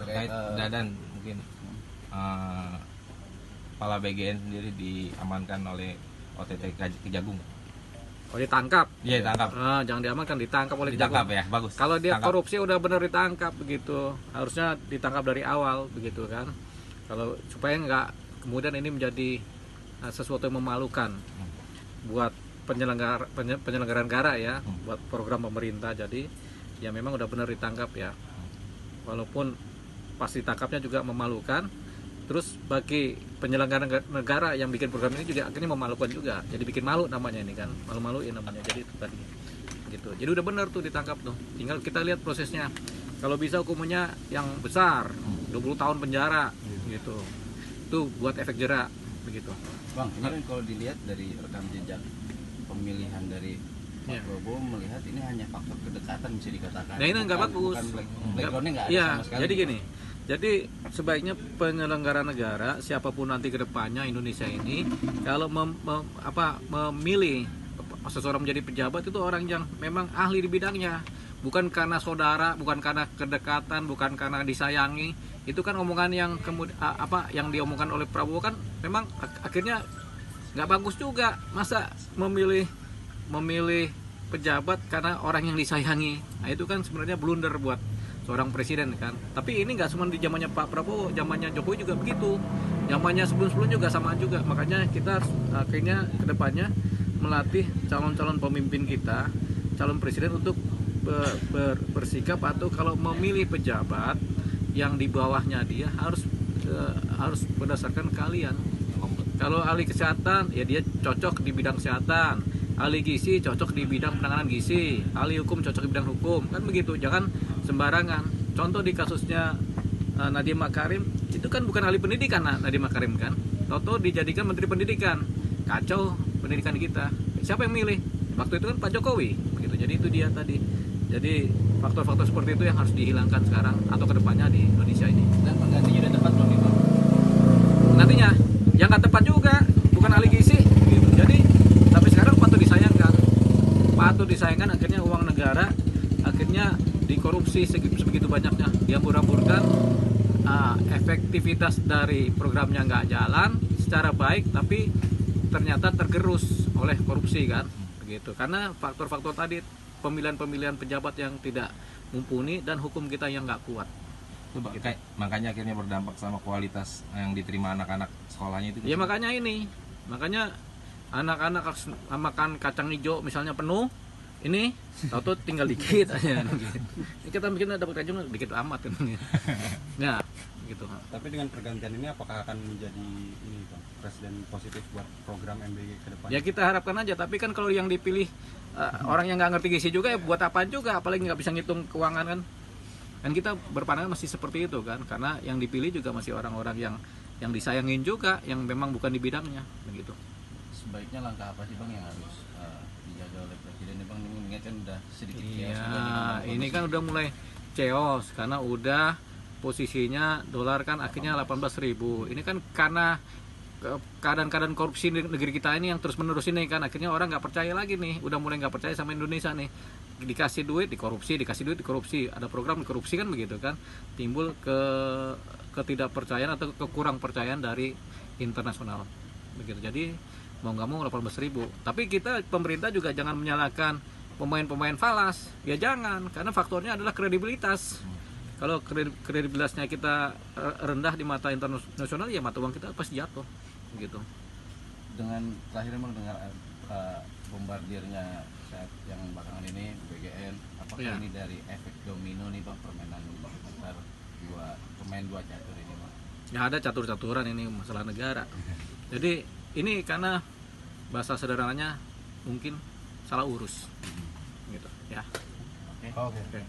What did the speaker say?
terkait Dadan mungkin kepala BGN sendiri diamankan oleh OTT Kejagung. Oh, ditangkap? Iya, ditangkap. Jangan diamankan, ditangkap oleh ditangkap Kejagung. Ya, bagus. Kalau dia tangkap. korupsi udah benar ditangkap begitu. Harusnya ditangkap dari awal begitu kan. Kalau supaya nggak kemudian ini menjadi sesuatu yang memalukan buat penyelenggara negara ya, buat program pemerintah. Jadi ya memang udah benar ditangkap ya. Walaupun pasti tangkapnya juga memalukan. Terus bagi penyelenggara negara yang bikin program ini juga akhirnya memalukan juga. Jadi bikin malu namanya ini kan, malu-maluin namanya. Jadi itu tadi gitu. Jadi udah benar tuh ditangkap tuh. Tinggal kita lihat prosesnya. Kalau bisa hukumannya yang besar, 20 tahun penjara gitu. Itu buat efek jerak begitu. Bang, ini kan kalau dilihat dari rekam jejak pemilihan dari Pak Prabowo, melihat ini hanya faktor kedekatan bisa dikatakan. Nah, ini nggak bagus. Backgroundnya nggak ada sama sekali. Jadi gini. Jadi sebaiknya penyelenggara negara siapapun nanti ke depannya Indonesia ini kalau memilih seseorang menjadi pejabat itu orang yang memang ahli di bidangnya, bukan karena saudara, bukan karena kedekatan, bukan karena disayangi. Itu kan omongan yang yang diomongkan oleh Prabowo kan memang akhirnya nggak bagus juga. Masa memilih pejabat karena orang yang disayangi. Nah, itu kan sebenarnya blunder buat seorang presiden kan. Tapi ini nggak cuma di zamannya Pak Prabowo, zamannya Jokowi juga begitu, zamannya sebelum-sebelum juga sama juga. Makanya kita harus akhirnya kedepannya melatih calon-calon pemimpin kita, calon presiden untuk bersikap atau kalau memilih pejabat yang di bawahnya dia harus berdasarkan keahlian. Kalau ahli kesehatan ya dia cocok di bidang kesehatan, ahli gizi cocok di bidang penanganan gizi, ahli hukum cocok di bidang hukum, kan begitu. Jangan sembarangan. Contoh di kasusnya Nadiem Makarim, itu kan bukan ahli pendidikan Nadiem Makarim kan. Toto dijadikan menteri pendidikan. Kacau pendidikan kita. Siapa yang milih? Waktu itu kan Pak Jokowi. Begitu. Jadi itu dia tadi. Jadi faktor-faktor seperti itu yang harus dihilangkan sekarang atau kedepannya di Indonesia ini. Dan penggantinya udah tepat belum Bang? Nantinya yang nggak tepat juga, bukan ahli gizi. Gitu. Jadi tapi sekarang patut disayangkan akhirnya uang negara akhirnya dikorupsi sebegitu banyaknya, dihambur-hamburkan, efektivitas dari programnya nggak jalan secara baik, tapi ternyata tergerus oleh korupsi kan, begitu. Karena faktor-faktor tadi, pemilihan pejabat yang tidak mumpuni dan hukum kita yang nggak kuat. Makanya akhirnya berdampak sama kualitas yang diterima anak-anak sekolahnya itu. Ya makanya anak-anak makan kacang hijau misalnya penuh, ini tahu tinggal dikit aja. Ini kita bikin dapat kacang dikit amat kan. Ya, gitu. Tapi dengan pergantian ini apakah akan menjadi ini Bang, presiden positif buat program MBG ke depan? Ya kita harapkan aja, tapi kan kalau yang dipilih orang yang nggak ngerti gizi juga ya buat apa juga, apalagi nggak bisa ngitung keuangan kan. Kan kita berpandangan masih seperti itu kan, karena yang dipilih juga masih orang-orang yang disayangin juga, yang memang bukan di bidangnya, begitu. Sebaiknya langkah apa sih Bang yang harus dijaga oleh presiden Bang? Ini mengingat kan udah sedikit Iya, ini kan udah mulai chaos karena udah posisinya dolar kan akhirnya 18.000. Ini kan karena keadaan korupsi di negeri kita ini yang terus menerus ini kan, akhirnya orang nggak percaya lagi nih, udah mulai nggak percaya sama Indonesia nih. Dikasih duit dikorupsi, ada program dikorupsi kan begitu kan, timbul ketidakpercayaan atau kekurang percayaan dari internasional begitu. Jadi mau nggak mau 18.000, tapi kita pemerintah juga jangan menyalahkan pemain-pemain falas, ya jangan, karena faktornya adalah kredibilitas. Kalau kredibilitasnya kita rendah di mata internasional, ya mata uang kita pasti jatuh gitu. Dengan terakhir Bang, dengar bombardirnya saat yang belakangan ini BGN, apakah ini dari efek domino nih Bang, permainan antar dua catur ini Bang? Ya ada catur-caturan, ini masalah negara. Jadi ini karena bahasa sederhananya mungkin salah urus gitu ya. Oke.